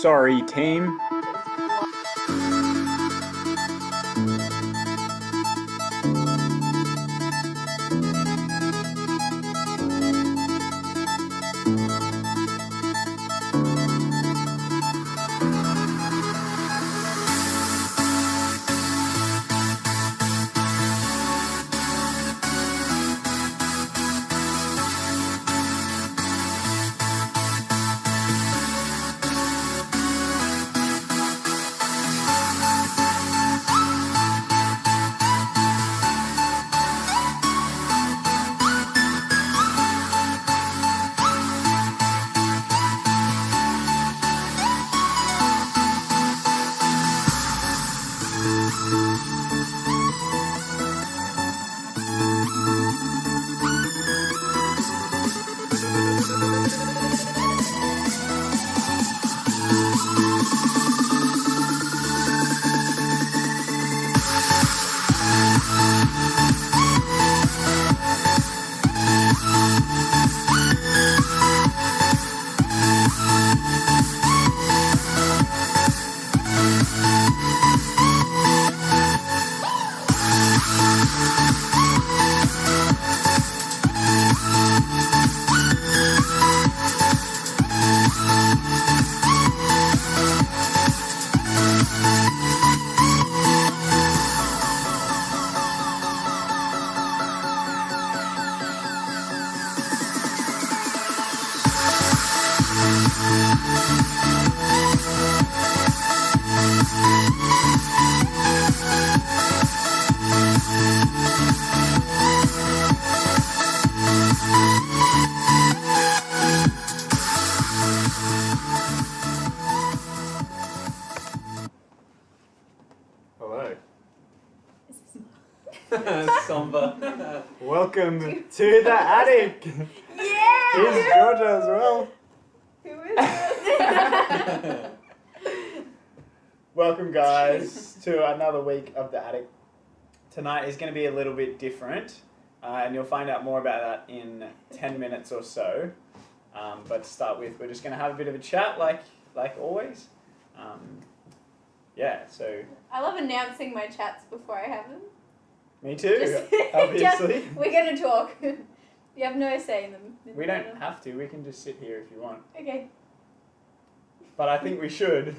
Sorry, team. Hello. Somber. Welcome to the attic. Yeah! Here's Georgia as well. Who is it? Welcome, guys, to another week of the attic. Tonight is going to be a little bit different, and you'll find out more about that in 10 minutes or so. But to start with, we're just going to have a bit of a chat, like always. So I love announcing my chats before I have them. me too, Just- obviously. We're going to talk. You have no say in them. We don't have to. We can just sit here if you want. Okay. But I think we should.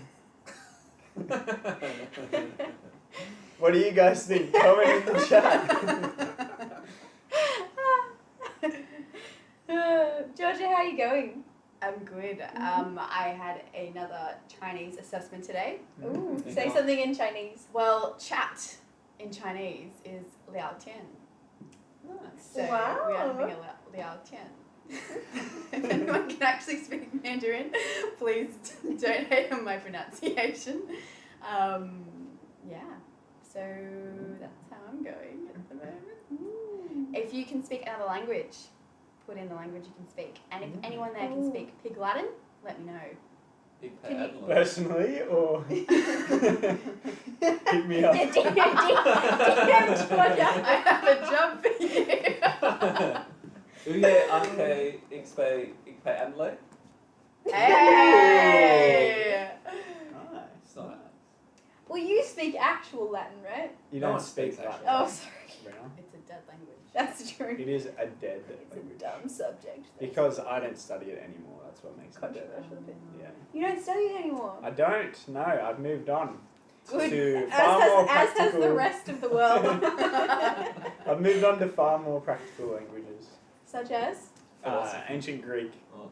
What do you guys think? Comment in the chat. Georgia, how are you going? I'm good. I had another Chinese assessment today. Ooh, say something in Chinese. Well, chat in Chinese is Liao Tian. So Wow. we are having a Liao Tian. If anyone can actually speak Mandarin, please don't hate on my pronunciation. So that's how I'm going at the moment. If you can speak another language, put in the language you can speak. And if anyone there can speak Pig Latin, let me know. Personally, or hit me up. DM Georgia. I have a job for you. Uye anke ik bij Adelaide. Hey! Nice. Nice. Well, you speak actual Latin, right? You No don't one speak speaks that. actually. Oh, sorry. Sabrina. It's a dead language. That's true. It is a dead It's a language. dumb subject. Because I don't study it anymore. That's what makes it dead. Controversial opinion. Yeah. You don't study it anymore. I don't. No, I've moved on. Good. To As far more has the practical- rest of the world. I've moved on to far more practical languages. Such as? Ancient Greek.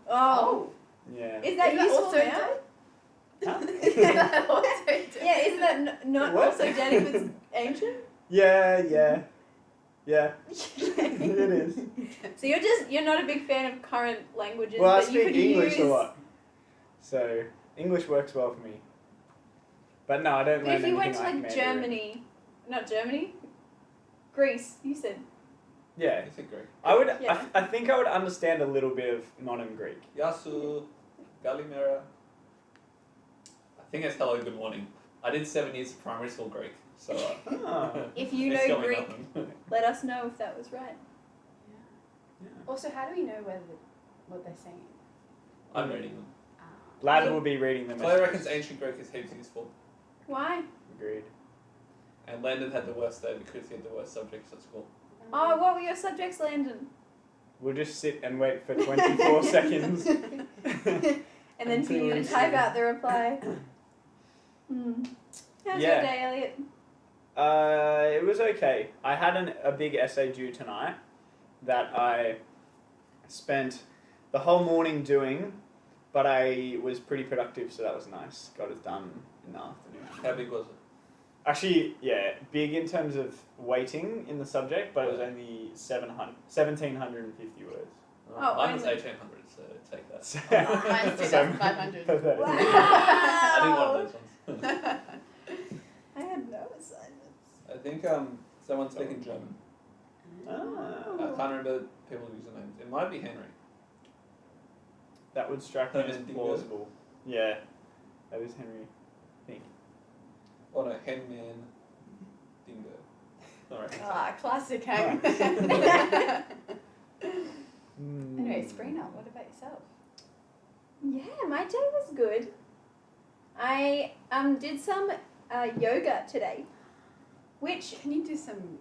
Oh. Yeah. Is that Isn't that useful also now? dead? Huh? Yeah, isn't that not What? also dead if it's ancient? Yeah. It is. So you're not a big fan of current languages Well, I that you speak could English use. a lot. So English works well for me. But no, I don't But learn if you went anything to like Mandarin. Germany, not Germany, Greece, you said. Yeah. Is it Greek? I would. Yeah. I think I would understand a little bit of modern Greek. Yasu, Galimera. I think it's hello, good morning. I did 7 years of primary school Greek, so Ah. If you it's know got me Greek, nothing. let us know if that was right. Yeah. Also, how do we know what they're saying? I'm reading them. Lad will be reading the Claire messages. reckons ancient Greek is heaps useful. Why? Agreed. And Landon had the worst day because he had the worst subjects at school. Oh, what were your subjects, Landon? We'll just sit and wait for 24 seconds. And then for Until you we to type see. out the reply. How's Yeah. your day, Elliot? It was okay. I had a big essay due tonight that I spent the whole morning doing, but I was pretty productive, so that was nice. Got it done in the afternoon. How big was it? Actually, yeah, big in terms of weighting in the subject, but it was only 1,750 words. Oh, Mine was only. 1,800, so take that. So- Mine's 2,500. Pathetic. Wow. I did one of those ones. I had no assignments. I think someone's speaking German. Ah, I can't remember people's usernames. It might be Henry. that would strike me as Herman Dinger. plausible. Yeah, that is Henry. Oh no, Henman Dingo. Alright. Ah, classic hang. Mm. Anyway, Sabrina, what about yourself? Yeah, my day was good. I did some yoga today, which Can you do some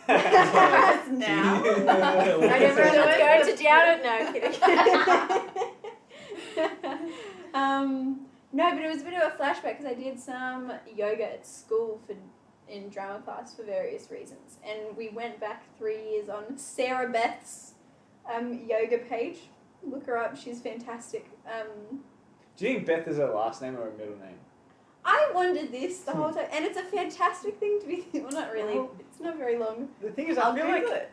now. I Right, never everyone, know let's what go to down it. No, kidding. No, but it was a bit of a flashback because I did some yoga at school in drama class for various reasons, and we went back 3 years on Sarah Beth's yoga page. Look her up; she's fantastic. Do you think Beth is her last name or her middle name? I wondered this the whole time, and it's a fantastic thing to be. Well, not really. Well, It's not very long. The thing is, I'll I feel Google like it.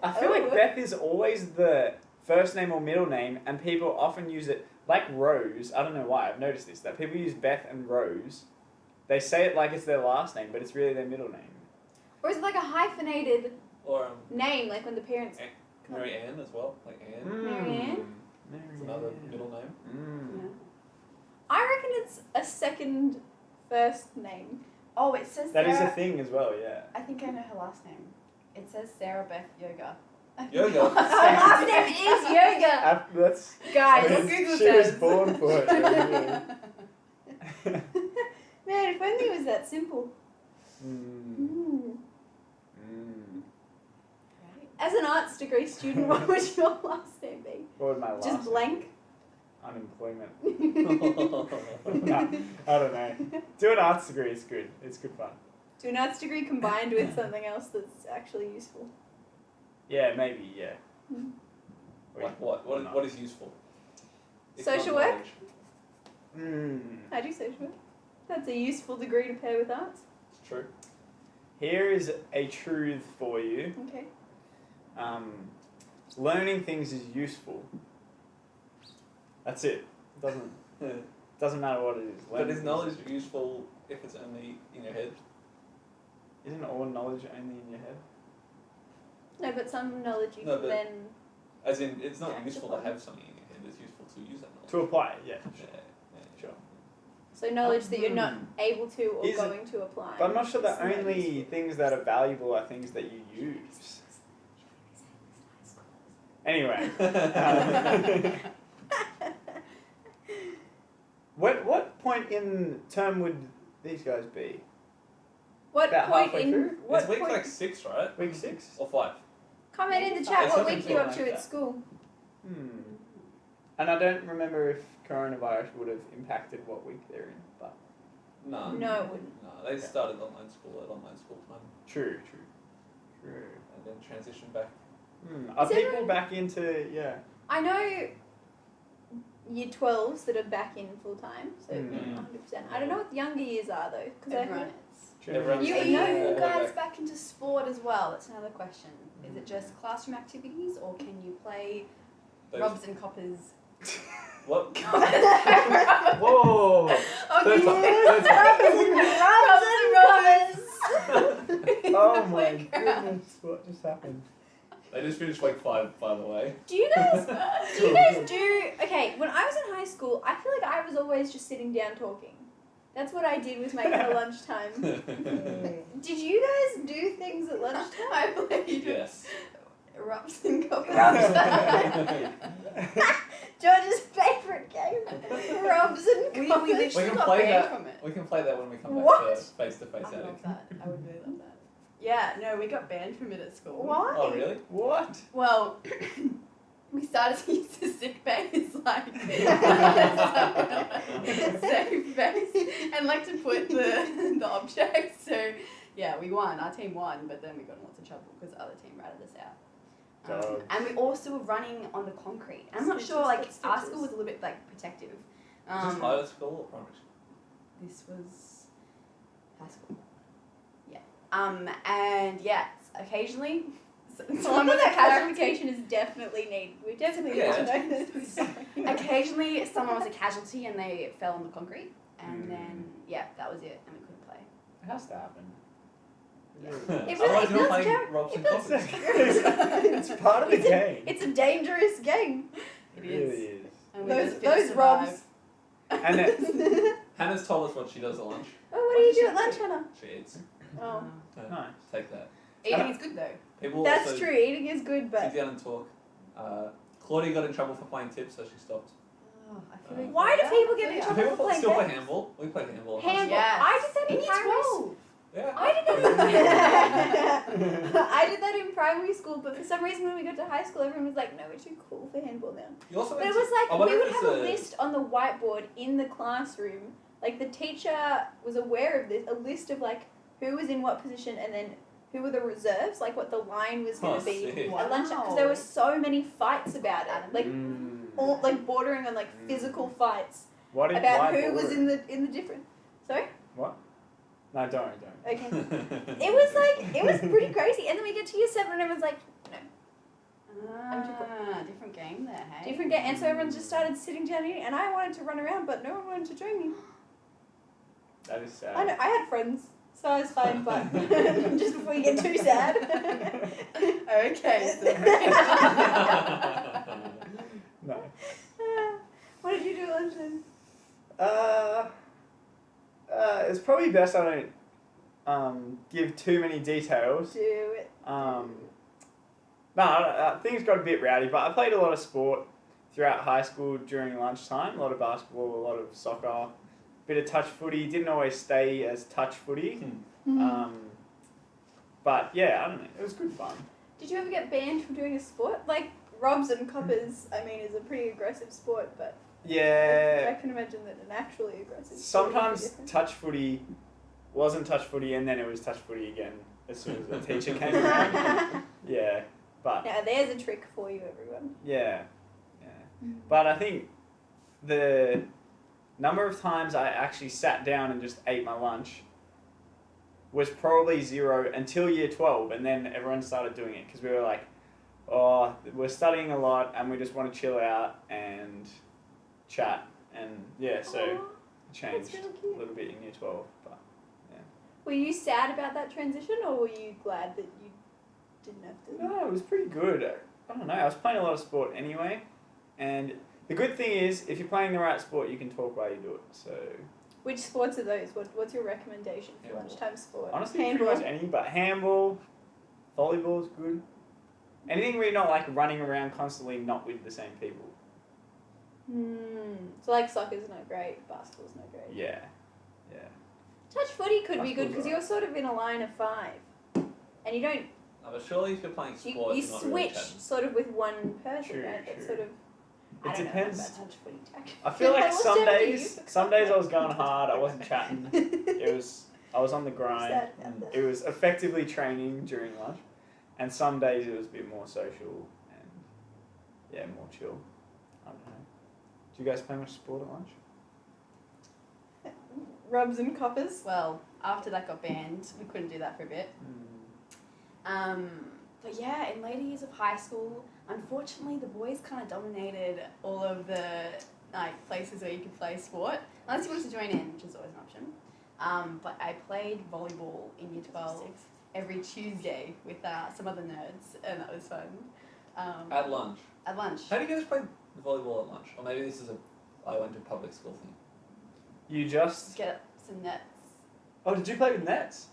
Oh. Beth is always the first name or middle name, and people often use it like Rose. I don't know why. I've noticed this that people use Beth and Rose. They say it like it's their last name, but it's really their middle name. Or is it like a hyphenated Or name, like when the parents? Mary Ann as well, like Anne. Mary Ann? It's another middle name. Mm. I reckon it's a second first name. Oh, it says That is Sarah. a thing as well, yeah. I think I know her last name. It says Sarah Beth Yoga. Yoga. Her last name is Yoga. That's Guys, I mean, Google she was says. born for it. really. man, if only it was that simple. Mm. Mm. Mm. As an arts degree student, what would your last name be? What would my last Just name blank? be? Unemployment. No, I don't know. Do an arts degree, it's good. It's good fun. Do an arts degree combined with something else that's actually useful. Yeah, maybe, yeah. Mm. Like what? What is useful? If Social not work? knowledge. Mm. I do social work. That's a useful degree to pair with arts. It's true. Here is a truth for you. Okay. Learning things is useful. That's it. Doesn't matter what it is. But Learning is things knowledge useful if it's only in your head? Isn't all knowledge only in your head? No, but some knowledge you No, can but- then. As in, it's not Act useful to upon. have something in your head. It's useful to use that knowledge. To apply it, yeah. Yeah, yeah. Sure. So knowledge that you're not Mm. able to or Is it- going to apply. But I'm not sure is the not only useful. things that are valuable are things that you use. Anyway. What point in term would these guys be? What About point halfway in through? what It's week point? like 6, right? Week 6? Or 5. Comment in the It's chat what something week you up like to that. at school. And I don't remember if coronavirus would have impacted what week they're in, but No. No, it wouldn't. No, they started online school at online school time true. and then transitioned back. Are Is people everyone- back into, yeah. I know year 12s that are back in full time, so Mm. 100%. I don't know what the younger years are though, because I Everyone heard is. Everyone's You Are like, know you all guys back. back into sport as well? That's another question. Is it just classroom activities or can you play Those- Robs and Coppers? What? Whoa! Okay. Third Oh my God. goodness, what just happened? They just finished week 5, by the way. Do you guys do okay, when I was in high school, I feel like I was always just sitting down talking. That's what I did with my kind of lunchtime. Did you guys do things at lunchtime? I played Yes. Robs and Coppers. George's favourite game. Robs and We coppers. We literally can got play banned that. from it. We can play that when we come back What? to face-to-face I attic. love that. I would really love that. Yeah, no, we got banned from it at school. Why? Oh, really? What? Well, we started to use the sick bay as like safe space and like to put the objects. So yeah, we won. Our team won, but then we got in lots of trouble because the other team ratted us out. Dogs. And we also were running on the concrete. I'm not sure. Like our school was a little bit like protective. Is this higher school or primary school? This was high school. Yeah. And yeah, occasionally someone was a casualty. clarification is definitely needed. We definitely need to know this. Occasionally someone was a casualty and they fell on the concrete, and then yeah, that was it, and we couldn't play. It has to happen. It Otherwise, really you're does playing count. Robs It and does Coppers. It's part of the game. It's a dangerous game. It really is. And we Those just fit to Robs. survive. And it, Hannah's told us what she does at lunch. Oh, what do you do at lunch, Hannah? She eats. Oh, nice. Take that. Eating is good though. People that's also true. Eating is good, sit but down and talk. Claudia got in trouble for playing tips, so she stopped. Oh, I feel like why do people get in Yeah. Do trouble? people playing still play games. handball? We played handball. handball. Yes. I did that in In primary year school. Yeah. I did that in primary school, but for some reason when we got to high school, everyone was like, "No, we're too cool for handball now." You also But went it was like I wonder we would if have it's a list on the whiteboard in the classroom. Like the teacher was aware of this, a list of like who was in what position, and then who were the reserves, like what the line was going Oh, to be sick. at lunch, because there were so many fights about it, like all like bordering on like physical fights What did about why who was border? in the different. Sorry. No, don't. Okay. It was like it was pretty crazy, and then we get to year 7, and everyone's like Different game there, hey? different game, and so everyone just started sitting down eating, and I wanted to run around, but no one wanted to join me. That is sad. I know I had friends, so I was fine, but just before you get too sad. Okay, so No. What did you do at lunch then? It's probably best I don't give too many details. Do it. Things got a bit rowdy, but I played a lot of sport throughout high school during lunchtime. A lot of basketball, a lot of soccer, bit of touch footy. Didn't always stay as touch footy. But yeah, I don't know. It was good fun. Did you ever get banned from doing a sport? Like Robs and Coppers, I mean, is a pretty aggressive sport, but I Yeah. can imagine that an actually aggressive sport would be Sometimes different. touch footy wasn't touch footy, and then it was touch footy again as soon as the teacher came around. Yeah, but Now there's a trick for you, everyone. yeah. But I think the number of times I actually sat down and just ate my lunch was probably 0 until year 12, and then everyone started doing it because we were like, oh, we're studying a lot and we just want to chill out and chat, and yeah, so Aw, it changed that's really a cute. little bit in year 12. But Were you sad about that transition, or were you glad that you didn't have to? no, it was pretty good. I don't know, I was playing a lot of sport anyway, and the good thing is if you're playing the right sport, you can talk while you do it. So Which sports are those? What's your recommendation for Handball. lunchtime sport? honestly, Handball. pretty much any, but handball, volleyball is good. Anything where you're not like running around constantly, not with the same people. So like soccer's not great, basketball's not great. Yeah. Touch footy could be good Basketball's because you're sort of in a line of 5, and you don't. No, but surely if you're playing sport, You you're not really switch chatting. sort of with one person, True, right? That's true. sort of. I It don't depends. know about touch footy tactics. I feel like What's some happened to days, you? some days I was going hard. I wasn't chatting. I was on the grind. Sad about that. It was effectively training during lunch, and some days it was a bit more social and yeah, more chill. I don't know. Do you guys play much sport at lunch? Rubs and coppers. well, after that got banned, we couldn't do that for a bit. But yeah, in later years of high school, unfortunately, the boys kind of dominated all of the like places where you could play sport, unless you wanted to join in, which is always an option. But I played volleyball in year 12 every Tuesday with some other nerds, and that was fun. At lunch. At lunch. How do you guys play volleyball at lunch? Or maybe this is I went to public school thing. You just. Get some nets. Oh, did you play with nets?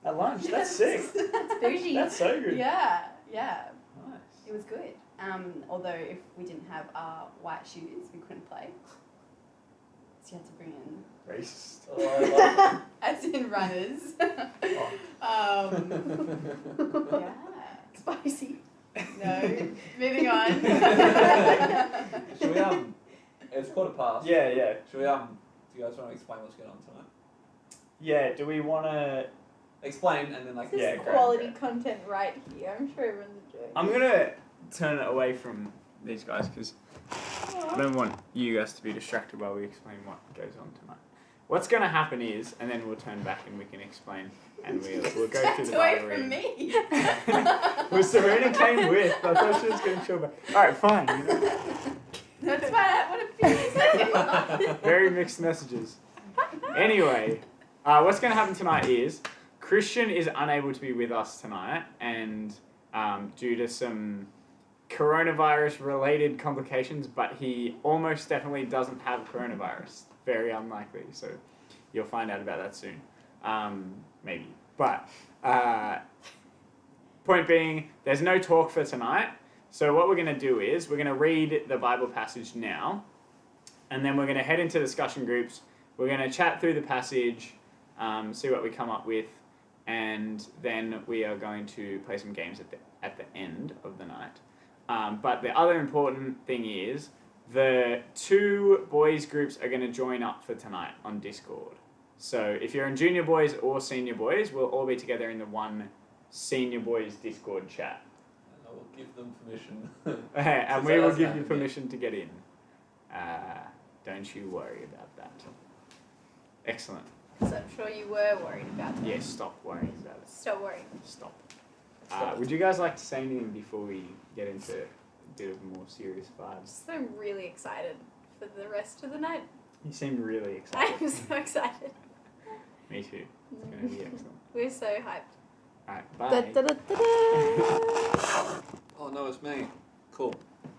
At lunch? That's sick. It's bougie. That's so good. Yeah, yeah. Nice. It was good. Although if we didn't have our white shoes, we couldn't play. So you had to bring in, Racist. Oh, I love as in runners. Yeah. Spicy. No. Moving on. Should we it's 1:15. Yeah. Should we do you guys want to explain what's going on tonight? Yeah, do we want to... Explain and then like This Yeah, is great, quality great. content right here. I'm sure everyone's enjoying. I'm going to turn it away from these guys because I don't want you guys to be distracted while we explain what goes on tonight. What's going to happen is, and then we'll turn back and we can explain, and we'll go through the away Bible from reading. me. Well, Serena came with. I thought she was going to chill back. All right, fine. You know, That's why I want to finish. very mixed messages. Anyway, what's going to happen tonight is Christian is unable to be with us tonight, and due to some coronavirus-related complications, but he almost definitely doesn't have coronavirus. Very unlikely, so you'll find out about that soon. Maybe. But point being, there's no talk for tonight. So what we're going to do is we're going to read the Bible passage now, and then we're going to head into discussion groups. We're going to chat through the passage, see what we come up with, and then we are going to play some games at the end of the night. But the other important thing is the 2 boys groups are going to join up for tonight on Discord. So if you're in junior boys or senior boys, we'll all be together in the one senior boys Discord chat. And I will give them permission. And So we will that's give you happening. permission to get in. Don't you worry about that. Excellent. So I'm sure you were worried about that. Yes, stop worrying about it. Stop worrying. Stop. Stop. Would you guys like to say anything before we get into a bit of more serious vibes? So I'm really excited for the rest of the night. You seem really excited. I'm so excited. Me too. It's going to be excellent. We're so hyped. Alright, bye. Oh no, it's me. Cool.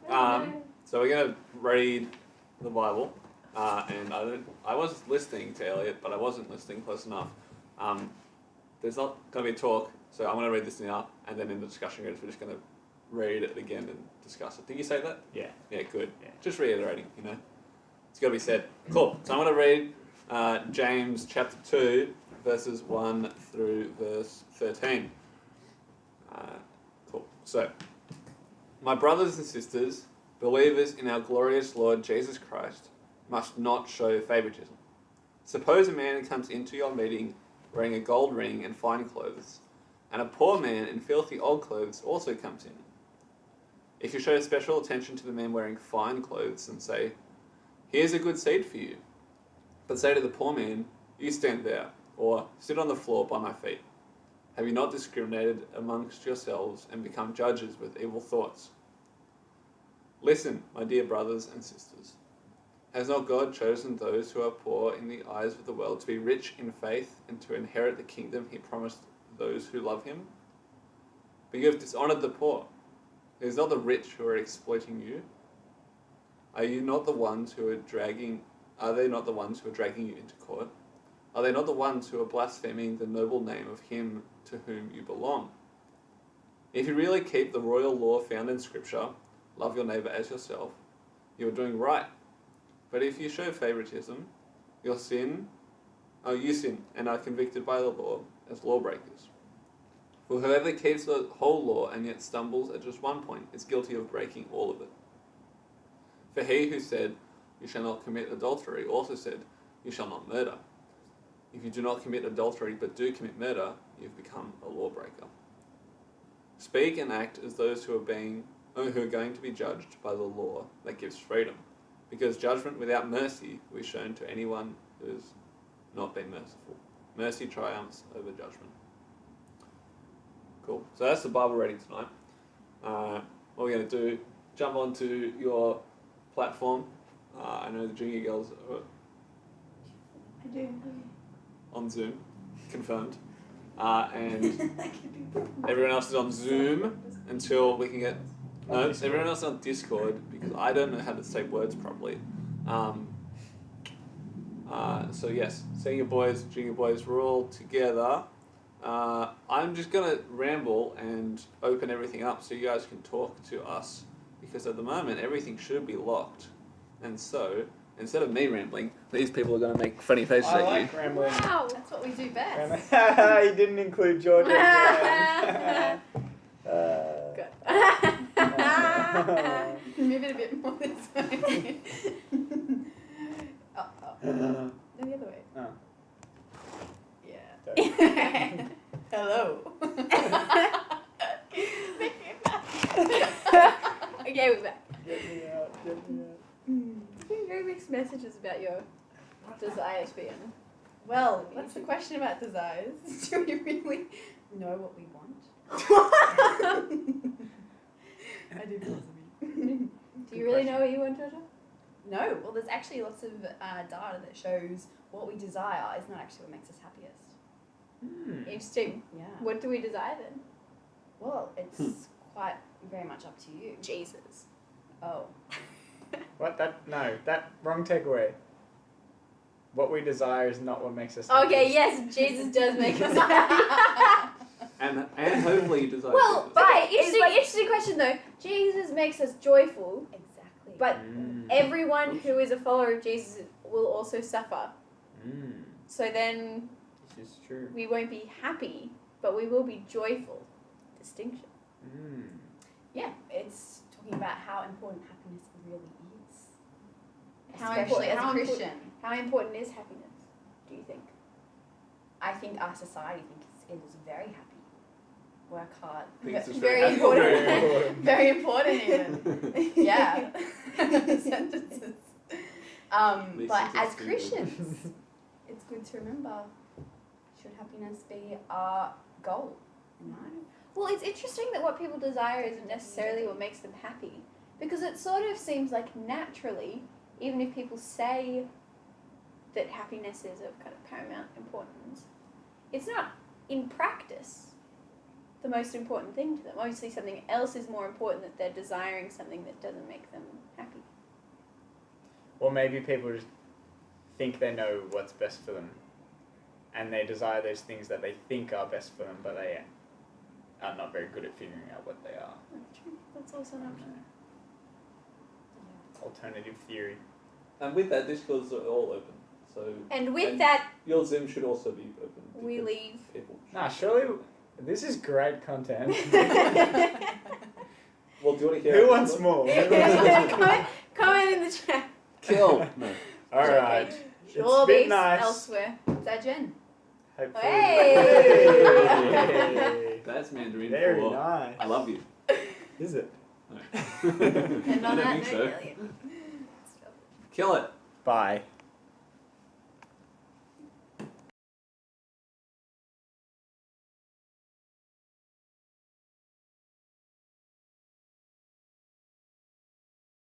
So we're gonna read the Bible, and I was listening to Elliot, but I wasn't listening close enough. There's not gonna be a talk, so I'm gonna read this now, and then in the discussion groups we're just gonna read it again and discuss it. Did you say that? Yeah. Yeah, good. Yeah. Just reiterating, it's gotta be said. Cool. So I'm gonna read James chapter 2, verses 1 through verse 13. Cool. So, my brothers and sisters, believers in our glorious Lord Jesus Christ, must not show favoritism. Suppose a man comes into your meeting wearing a gold ring and fine clothes, and a poor man in filthy old clothes also comes in. If you show special attention to the man wearing fine clothes and say, "Here's a good seat for you," but say to the poor man, "You stand there," or "Sit on the floor by my feet," have you not discriminated amongst yourselves and become judges with evil thoughts? Listen, my dear brothers and sisters. Has not God chosen those who are poor in the eyes of the world to be rich in faith and to inherit the kingdom he promised those who love him? But you have dishonored the poor. It is not the rich who are exploiting you. Are they not the ones who are dragging you into court? Are they not the ones who are blaspheming the noble name of him to whom you belong? If you really keep the royal law found in Scripture, love your neighbour as yourself, you are doing right. But if you show favoritism, you sin and are convicted by the law as lawbreakers. For whoever keeps the whole law and yet stumbles at just one point is guilty of breaking all of it. For he who said, "You shall not commit adultery," also said, "You shall not murder." If you do not commit adultery but do commit murder, you have become a lawbreaker. Speak and act as those who are going to be judged by the law that gives freedom, because judgment without mercy will be shown to anyone who has not been merciful. Mercy triumphs over judgment. Cool. So that's the Bible reading tonight. What we're going to do, jump onto your platform. I know the junior girls are I do. on Zoom, confirmed. And everyone else is on Zoom until we can get... No, everyone else is on Discord because I don't know how to say words properly. So yes, senior boys, junior boys, we're all together. I'm just going to ramble and open everything up so you guys can talk to us because at the moment everything should be locked. And so, instead of me rambling, these people are going to make funny faces I at like you. rambling. Wow. That's what we do best. He didn't include Georgia again. Good. Move it a bit more this way. Oh, no, the other way. Oh. Yeah. Hello. Okay, we're back. Get me out. There's been very mixed messages about your desires being. Well, what's the question about desires? Do we really know what we want? I do philosophy. Do you really know what you want, Georgia? No, well, there's actually lots of data that shows what we desire is not actually what makes us happiest. Interesting. Yeah. What do we desire then? Well, it's quite very much up to you. Jesus. Oh. What? That wrong takeaway. What we desire is not what makes us happy. Okay, yes, Jesus does make us happy. And hopefully you desire Well, Jesus. right, interesting question though. Jesus makes us joyful, Exactly. but everyone who is a follower of Jesus will also suffer. So then This is true. we won't be happy, but we will be joyful. Distinction. Yeah, it's talking about how important happiness really is. How Especially important- as how a Christian. How important is happiness, do you think? I think our society thinks it is very happy. Work hard. I think it's just Very very important. Very important. Very important even. Yeah. Sentences. These But as sentences do Christians, it's good to remember, should happiness be our goal in life? Well, it's interesting that what people desire isn't necessarily what makes them happy. Because it sort of seems like naturally, even if people say that happiness is of kind of paramount importance, it's not in practice the most important thing to them. Obviously something else is more important, that they're desiring something that doesn't make them happy. Or maybe people just think they know what's best for them, and they desire those things that they think are best for them, but they are not very good at figuring out what they are. That's true. That's also an option. Alternative theory. And with that, Discords are all open. So And with And- that, your Zoom should also be open. we because leave. People Nah, surely this is great content. Well, do you want to hear? Who it? wants more? comment in the chat. Kill. No. All right. It's Sure, been beefs nice. elsewhere. Is that Jen? Hopefully. Hey! That's Mandarin Very for nice. I love you. Is it? No. And I on don't that think so. note, Elliot. Kill it. Bye.